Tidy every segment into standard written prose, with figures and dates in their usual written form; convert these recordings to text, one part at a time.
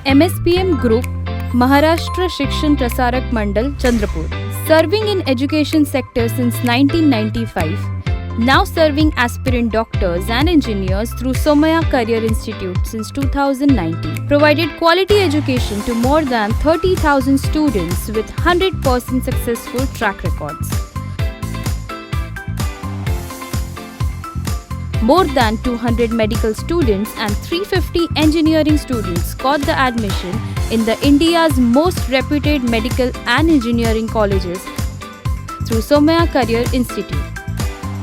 MSPM Group, Maharashtra Shikshan Prasarak Mandal, Chandrapur. Serving in education sector since 1995. Now serving aspirant doctors and engineers through Somaya Career Institute since 2019. Provided quality education to more than 30,000 students with 100% successful track records. More than 200 medical students and 350 engineering students got the admission in the India's most reputed medical and engineering colleges through Somaya Career Institute.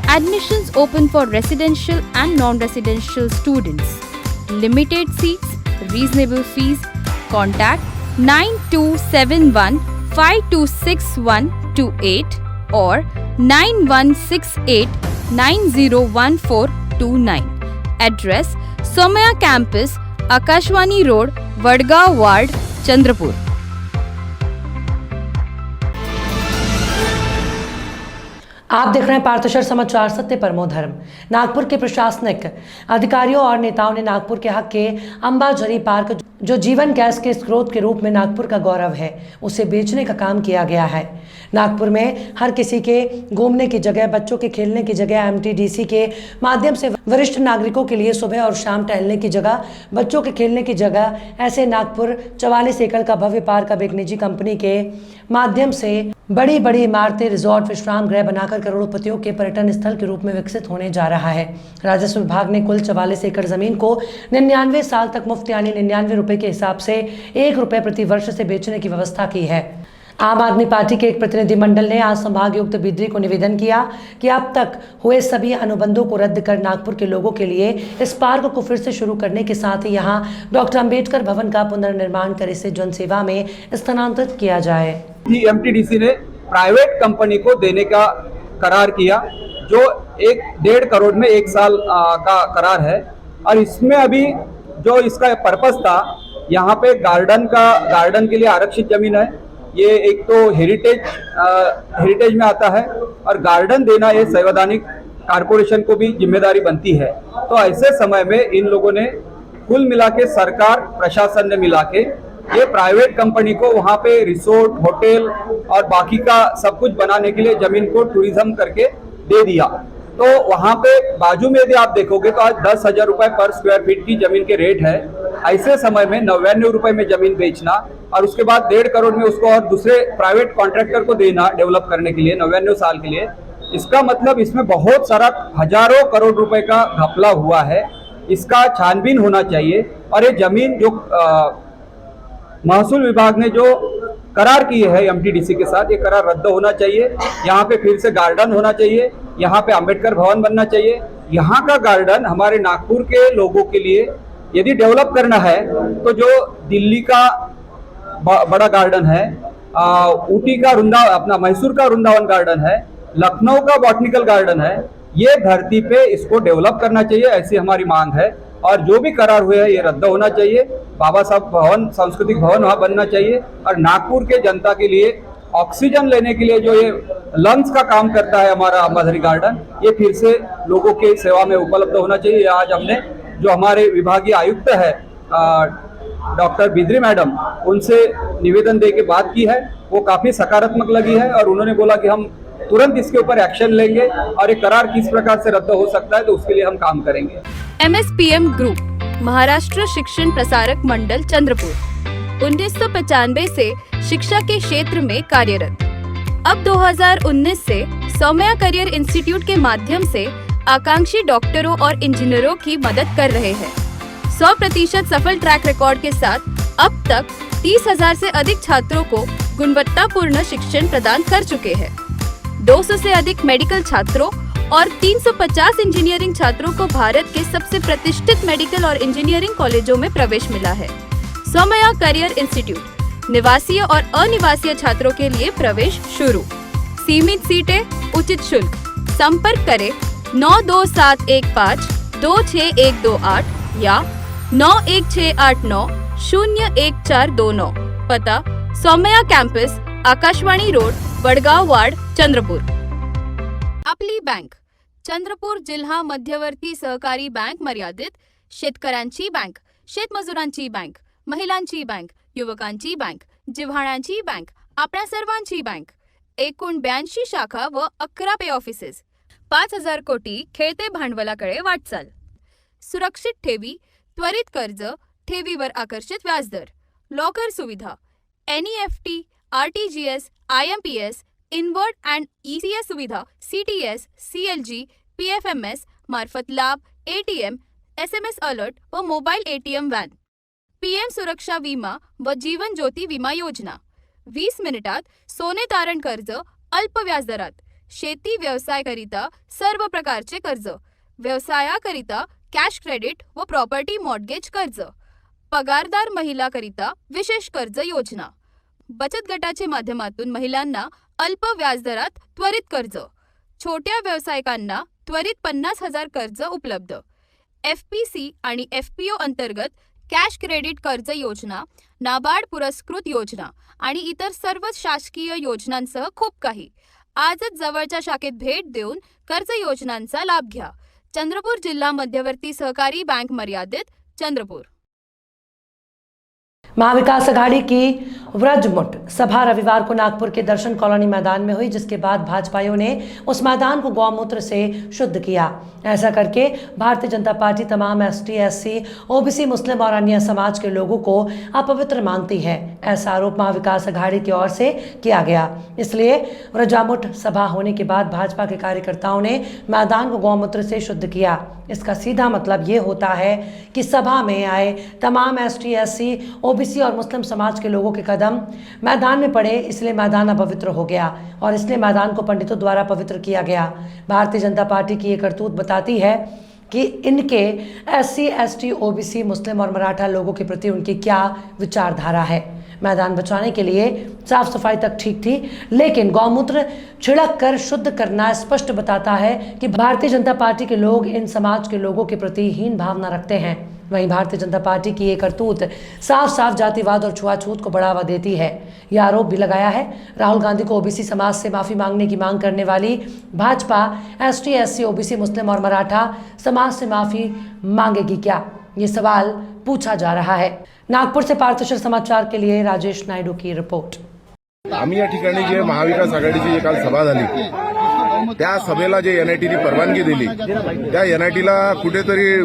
Admissions open for residential and non-residential students. Limited seats, reasonable fees. Contact 9271 526128 or 9168 901429. Address Somaya Campus, Akashwani Road, Vadgaon Ward, Chandrapur. आप देख रहे हैं पार्थशर समाचार, सत्य परमो धर्म। नागपुर के प्रशासनिक अधिकारियों और नेताओं ने नागपुर के हक के अंबाझरी पार्क, जो जीवन गैस के स्रोत के रूप में नागपुर का गौरव है, उसे बेचने का काम किया गया है। नागपुर में हर किसी के घूमने की जगह, बच्चों के खेलने की जगह, MTDC के माध्यम से वरिष्ठ नागरिकों के लिए सुबह और शाम टहलने की जगह, बच्चों के खेलने की जगह, ऐसे नागपुर 44 एकड़ का भव्य पार्क अब एक निजी कंपनी के माध्यम से बड़ी बड़ी इमारतें, रिजॉर्ट, विश्राम गृह बनाकर करोड़पतियों के पर्यटन स्थल के रूप में विकसित होने जा रहा है। राजस्व विभाग ने कुल 44 एकड़ जमीन को 99 साल तक मुफ्त यानी 99 रुपए के हिसाब से 1 रुपए प्रति वर्ष से बेचने की व्यवस्था की है। आम आदमी पार्टी के एक प्रतिनिधिमंडल ने आज संभागायुक्त बिद्री को निवेदन किया कि अब तक हुए सभी अनुबंधों को रद्द कर नागपुर के लोगों के लिए इस पार्क को फिर से शुरू करने के साथ ही यहां डॉक्टर अंबेडकर भवन का पुनर्निर्माण कर इसे जनसेवा में स्थानांतरित किया जाए। MTDC ने प्राइवेट कंपनी को देने का करार किया, जो 1.5 करोड़ में 1 साल का करार है। और इसमें अभी जो इसका पर्पस था, यहाँ पे गार्डन के लिए आरक्षित जमीन है। ये एक तो हेरिटेज में आता है और गार्डन देना ये संवैधानिक कारपोरेशन को भी जिम्मेदारी बनती है। तो ऐसे समय में इन लोगों ने कुल मिला के, सरकार प्रशासन ने मिला के ये प्राइवेट कंपनी को वहाँ पे रिसोर्ट, होटल और बाकी का सब कुछ बनाने के लिए जमीन को टूरिज्म करके दे दिया। तो वहाँ पे बाजू में यदि आप देखोगे तो आज 10,000 रुपए पर स्क्वायर फीट की जमीन के रेट है। ऐसे समय में 99 रुपए में जमीन बेचना और उसके बाद 1.5 करोड़ में उसको और दूसरे प्राइवेट कॉन्ट्रैक्टर को देना डेवलप करने के लिए 99 साल के लिए, इसका मतलब इसमें बहुत सारा हजारों करोड़ रुपए का घपला हुआ है। इसका छानबीन होना चाहिए और ये जमीन जो महसूल विभाग ने जो करार किए है MTDC के साथ, ये करार रद्द होना चाहिए। यहाँ पे फिर से गार्डन होना चाहिए, यहाँ पे अंबेडकर भवन बनना चाहिए। यहाँ का गार्डन हमारे नागपुर के लोगों के लिए यदि डेवलप करना है तो जो दिल्ली का बड़ा गार्डन है, ऊटी का अपना मैसूर का वृंदावन गार्डन है, लखनऊ का बॉटनिकल गार्डन है, ये धरती पे इसको डेवलप करना चाहिए, ऐसी हमारी मांग है। और जो भी करार हुए हैं ये रद्द होना चाहिए। बाबा साहब भवन, सांस्कृतिक भवन वहाँ बनना चाहिए और नागपुर के जनता के लिए ऑक्सीजन लेने के लिए जो ये लंग्स का काम करता है हमारा अंबाझरी गार्डन, ये फिर से लोगों के सेवा में उपलब्ध होना चाहिए। आज हमने जो हमारे विभागीय आयुक्त है डॉक्टर बिद्री मैडम, उनसे निवेदन दे के बात की है, वो काफी सकारात्मक लगी है और उन्होंने बोला कि हम तुरंत इसके ऊपर एक्शन लेंगे और ये करार किस प्रकार से रद्द हो सकता है तो उसके लिए हम काम करेंगे। MSPM ग्रुप, महाराष्ट्र शिक्षण प्रसारक मंडल, चंद्रपुर, 1995 से शिक्षा के क्षेत्र में कार्यरत। अब 2019 से सौम्या करियर इंस्टीट्यूट के माध्यम से आकांक्षी डॉक्टरों और इंजीनियरों की मदद कर रहे हैं। 100% सफल ट्रैक रिकॉर्ड के साथ अब तक 30,000 से अधिक छात्रों को गुणवत्तापूर्ण शिक्षण प्रदान कर चुके हैं। 200 से अधिक मेडिकल छात्रों और 350 इंजीनियरिंग छात्रों को भारत के सबसे प्रतिष्ठित मेडिकल और इंजीनियरिंग कॉलेजों में प्रवेश मिला है। सौम्या करियर इंस्टीट्यूट, निवासीय और अनिवासीय छात्रों के लिए प्रवेश शुरू। सीमित सीटें, उचित शुल्क। संपर्क करें 92715 26128 या 91689 01429। पता Saumya campus, Akashvani road, Wadgaon ward, Chandrapur. आपली बँक, चंद्रपूर जिल्हा मध्यवर्ती सहकारी बँक मर्यादित, शेतकऱ्यांची बँक, शेतमजुरांची बँक, महिलांची बँक, युवकांची बँक, जिव्हाळ्यांची बँक, आपल्या सर्वांची बँक. एकूण 82 शाखा व 11 पे ऑफिसेस. 5,000 कोटी खेळते भांडवलाकडे वाटचाल. सुरक्षित ठेवी, त्वरित कर्ज, ठेवीवर आकर्षित व्याजदर, लॉकर सुविधा, NEFT, RTGS, IMPS, inward and ECS सुविधा, CTS, CLG, PFMS मार्फत लाभ, ATM, SMS अलर्ट व मोबाईल ATM व्हॅन. PM सुरक्षा विमा व जीवन ज्योती विमा योजना. 20 मिनिटात सोने तारण कर्ज अल्प व्याजदरात. शेती व्यवसायाकरिता सर्व प्रकारचे कर्ज, व्यवसायाकरिता कॅश क्रेडिट व प्रॉपर्टी मॉर्टगेज कर्ज, पगारदार महिलाकरिता विशेष कर्ज योजना. बचत गटाच्या माध्यमातून महिलांना अल्प व्याजदरात त्वरित कर्ज. छोट्या व्यावसायिकांना त्वरित 50,000 कर्ज उपलब्ध. FPC आणि FPO अंतर्गत कॅश क्रेडिट कर्ज योजना, नाबार्ड पुरस्कृत योजना आणि इतर सर्व शासकीय योजनांसह खूप काही. आजच जवळच्या शाखेत भेट देऊन कर्ज योजनांचा लाभ घ्या. चंद्रपूर जिल्हा मध्यवर्ती सहकारी बैंक मर्यादित, चंद्रपुर. महाविकास अघाड़ी की व्रजमुठ सभा रविवार को नागपुर के दर्शन कॉलोनी मैदान में हुई, जिसके बाद भाजपाइयों ने उस मैदान को गौमूत्र से शुद्ध किया. ऐसा करके भारतीय जनता पार्टी तमाम ST, SC, OBC, मुस्लिम और अन्य समाज के लोगों को अपवित्र मानती है. ऐसा आरोप महाविकास अघाड़ी की ओर से किया गया. इसलिए व्रजमुठ सभा होने के बाद भाजपा के कार्यकर्ताओं ने मैदान को गौमूत्र से शुद्ध किया. इसका सीधा मतलब ये होता है कि सभा में आए तमाम ST, SC, OBC और मुस्लिम समाज के लोगों के कदम मैदान में पड़े, इसलिए मैदान अपवित्र हो गया और इसलिए मैदान को पंडितों द्वारा पवित्र किया गया. भारतीय जनता पार्टी की ये करतूत बताती है कि इनके SC, ST, OBC, मुस्लिम और मराठा लोगों के प्रति उनकी क्या विचारधारा है. मैदान बचाने के लिए साफ सफाई तक ठीक थी, लेकिन गौमूत्र छिड़क कर शुद्ध करना स्पष्ट बताता है कि भारतीय जनता पार्टी के लोग इन समाज के लोगों के प्रति हीन भावना रखते हैं. वहीं भारतीय जनता पार्टी की ये करतूत साफ साफ जातिवाद और छुआछूत को बढ़ावा देती है. यह आरोप भी लगाया है राहुल गांधी को OBC समाज से माफी मांगने की मांग करने वाली भाजपा ST, SC, OBC, मुस्लिम और मराठा समाज से माफी मांगेगी क्या, ये सवाल पूछा जा रहा है. नागपुर से पार्थशर समाचार के लिए राजेश नायडू की रिपोर्ट. आम्ही या ठिकाणी जे महाविकास आघाडीची जी काल सभा झाली त्या सभेला जे NITने परवानगी दिली त्या NITला कुठेतरी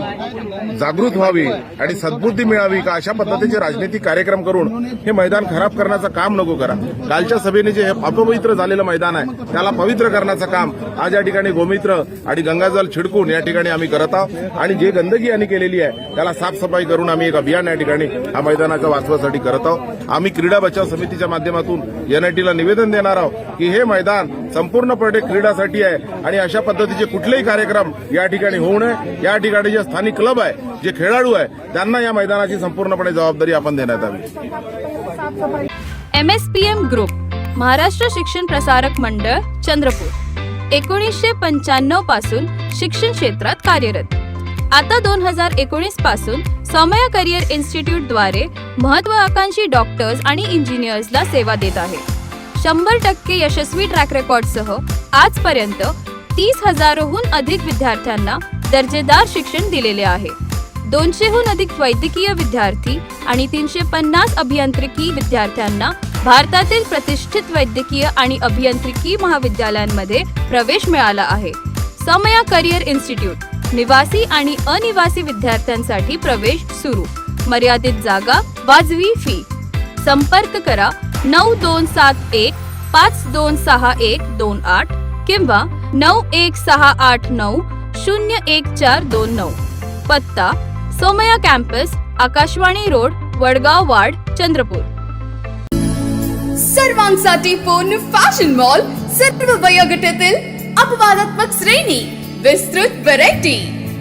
जागृत व्हावी आणि सद्बुद्धी मिळावी का अशा पद्धतीचे राजनीतिक कार्यक्रम करून हे मैदान खराब करण्याचं काम नको करा. कालच्या सभेने जे हे अपवित्र झालेलं मैदान आहे त्याला पवित्र करण्याचं काम आज या ठिकाणी गोमित्र आणि गंगाजल छिडकून या ठिकाणी आम्ही करत आहोत आणि जे गंदगी यांनी केलेली आहे त्याला साफसफाई करून आम्ही एक अभियान या ठिकाणी हा मैदानाच्या वाचवासाठी करत आहोत. आम्ही क्रीडा बचाव समितीच्या माध्यमातून NITला निवेदन देणार आहोत की हे मैदान संपूर्णपणे क्रीडासाठी आहे आणि अशा पद्धतीचे कुठलेही कार्यक्रम या ठिकाणी होऊ नये. या ठिकाणी जे स्थानिक क्लब आहे, जे खेळाडू आहे त्यांना या मैदानाची संपूर्णपणे जबाबदारी आपण देण्यात यावी. MSPM ग्रुप, महाराष्ट्र शिक्षण प्रसारक मंडळ, चंद्रपूर. 1995 पासून शिक्षण क्षेत्रात कार्यरत. आता 2019 पासून सौम्या करिअर इन्स्टिट्यूट द्वारे महत्वाकांक्षी डॉक्टर्स आणि इंजिनियर्सला सेवा देत आहे. 100% यशस्वी ट्रॅक रेकॉर्डसह आजपर्यंत 30,000हून अधिक विद्यार्थ्यांना दर्जेदार शिक्षण दिलेले आहे. 200हून अधिक वैद्यकीय विद्यार्थी आणि 350 अभियांत्रिकी विद्यार्थ्यांना भारतातील प्रतिष्ठित वैद्यकीय आणि अभियांत्रिकी महाविद्यालयांमध्ये प्रवेश मिळाला आहे. सौम्या करिअर इन्स्टिट्यूट, निवासी आणि अनिवासी विद्यार्थ्यांसाठी प्रवेश सुरू. मर्यादित जागा, वाजवी फी. संपर्क करा 9271526128 किंवा 9168901429. पत्ता Saumya campus, Akashvani road, Wadgaon ward, Chandrapur. सर्वांसाठी पूर्ण फॅशन मॉल, सर्व वयोगटातील अपवादात्मक श्रेणी, विस्तृत variety.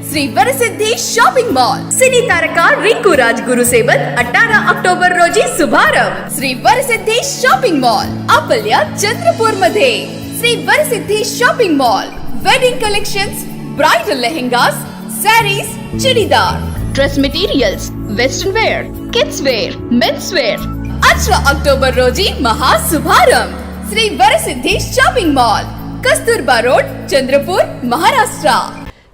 Shri वरसिद्धी shopping mall, cine तारका रिंकू राजगुरु सोबत 18 ऑक्टोबर रोजी शुभारंभ. श्री वरसिद्धी शॉपिंग मॉल आपल्या चंद्रपूर मध्ये. Shri वरसिद्धी shopping mall, wedding collections, bridal lehengas, sarees, churidar, dress materials, western wear, kids wear, men's wear. 18 October रोजी महाशुभारंभ. Shri वरसिद्धी shopping mall, Kasturba road, Chandrapur, Maharashtra.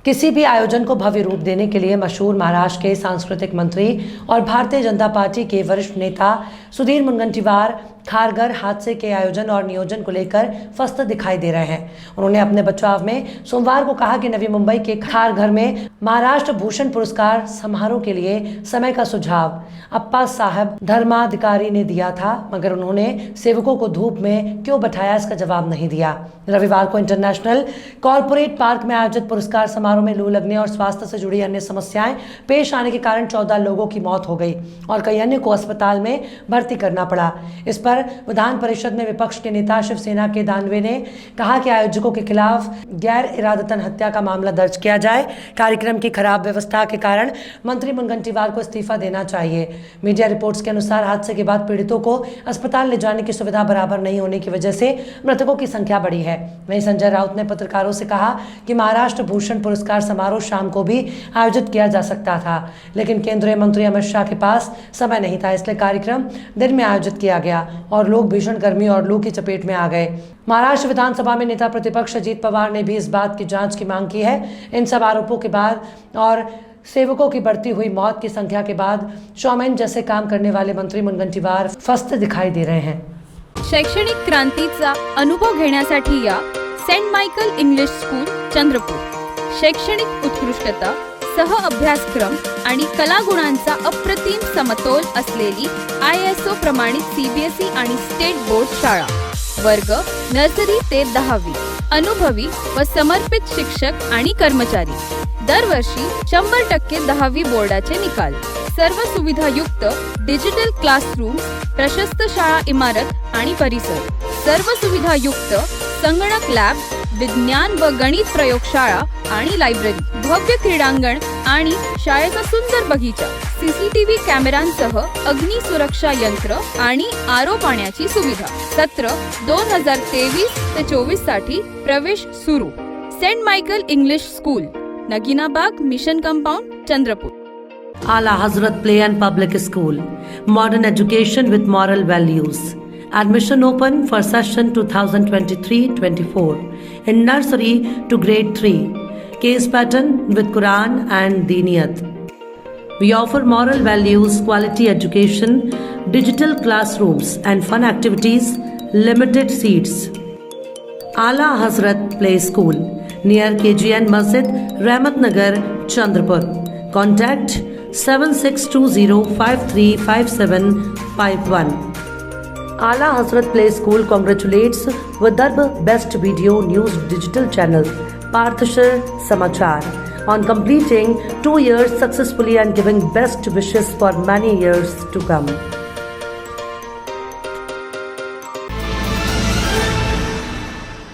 किसी भी आयोजन को भव्य रूप देने के लिए मशहूर महाराष्ट्र के सांस्कृतिक मंत्री और भारतीय जनता पार्टी के वरिष्ठ नेता सुधीर मुनगंटीवार खारघर हादसे के आयोजन और नियोजन को लेकर फस्त दिखाई दे रहे हैं। उन्होंने अपने बचाव में सोमवार को कहा कि नवी मुंबई के खारघर में महाराष्ट्र भूषण पुरस्कार समारोह के लिए समय का सुझाव अप्पा साहब धर्माधिकारी ने दिया था, मगर उन्होंने सेवकों को धूप में क्यों बैठाया इसका जवाब नहीं दिया। रविवार को इंटरनेशनल कॉर्पोरेट पार्क में आयोजित पुरस्कार समारोह में लू लगने और स्वास्थ्य से जुड़ी अन्य समस्याएं पेश आने के कारण 14 लोगों की मौत हो गई और कई अन्य को अस्पताल में भर्ती करना पड़ा। इस पर विधान परिषद में विपक्ष के नेता शिवसेना के दानवे ने कहा कि आयोजकों के खिलाफ गैर इरादतन हत्या का मामला दर्ज किया जाए। कार्यक्रम की खराब व्यवस्था के कारण मंत्री मुनगंटीवार को इस्तीफा देना चाहिए। मीडिया रिपोर्ट्स के अनुसार हादसे के बाद पीड़ितों को अस्पताल ले जाने की सुविधा बराबर नहीं होने की वजह से मृतकों की संख्या बढ़ी है। वहीं संजय राउत ने पत्रकारों से कहा कि महाराष्ट्र भूषण पुरस्कार समारोह शाम को भी आयोजित किया जा सकता था, लेकिन केंद्रीय मंत्री अमित शाह के पास समय नहीं था, इसलिए कार्यक्रम दिन में आयोजित किया गया और लोग भीषण गर्मी और लू की चपेट में आ गए। महाराष्ट्र विधानसभा में नेता प्रतिपक्ष अजीत पवार ने भी इस बात की जांच की मांग की है। इन सब आरोपों के बाद और सेवकों की बढ़ती हुई मौत की संख्या के बाद शोमैन जैसे काम करने वाले मंत्री मुनगंटीवार फस्त दिखाई दे रहे हैं। शैक्षणिक क्रांतीचा अनुभव घेण्यासाठी या Saint Michael English school Chandrapur शैक्षणिक उत्कृष्टता सह अभ्यासक्रम आणि कलागुणांचा अप्रतिम समतोल असलेली ISO प्रमाणित CBSE आणि स्टेट बोर्ड शाळा वर्ग नर्सरी ते 10वी अनुभवी व समर्पित शिक्षक आणि कर्मचारी दरवर्षी 100% 10वी बोर्डाचे निकाल सर्व सुविधायुक्त डिजिटल क्लासरूम प्रशस्त शाळा इमारत आणि परिसर सर्व सुविधायुक्त संगणक लॅब विज्ञान व गणित प्रयोगशाळा आणि लायब्ररी भव्य क्रीडांगण आणि शाळेचा सुंदर बगीचा CCTV कॅमेऱ्यांसह अग्नि सुरक्षा यंत्र आणि आरो पाण्याची सुविधा सत्र 2023 ते 24 साठी प्रवेश सुरू saint Michael English school Naginabag mission compound Chandrapur Ala Hazrat Play and Public School, modern education with moral values. Admission open for session 2023-24 in nursery to grade 3. Case pattern with Quran and Diniyat. We offer moral values, quality education, digital classrooms and fun activities, limited seats. Ala Hazrat Play School near KGN Masjid, Rahmat Nagar, Chandrapur. Contact 7620535751. Ala Hazrat Play School congratulates Vidarbh Best Video News Digital Channel Parthashar Samachar on completing 2 years successfully and giving best wishes for many years to come.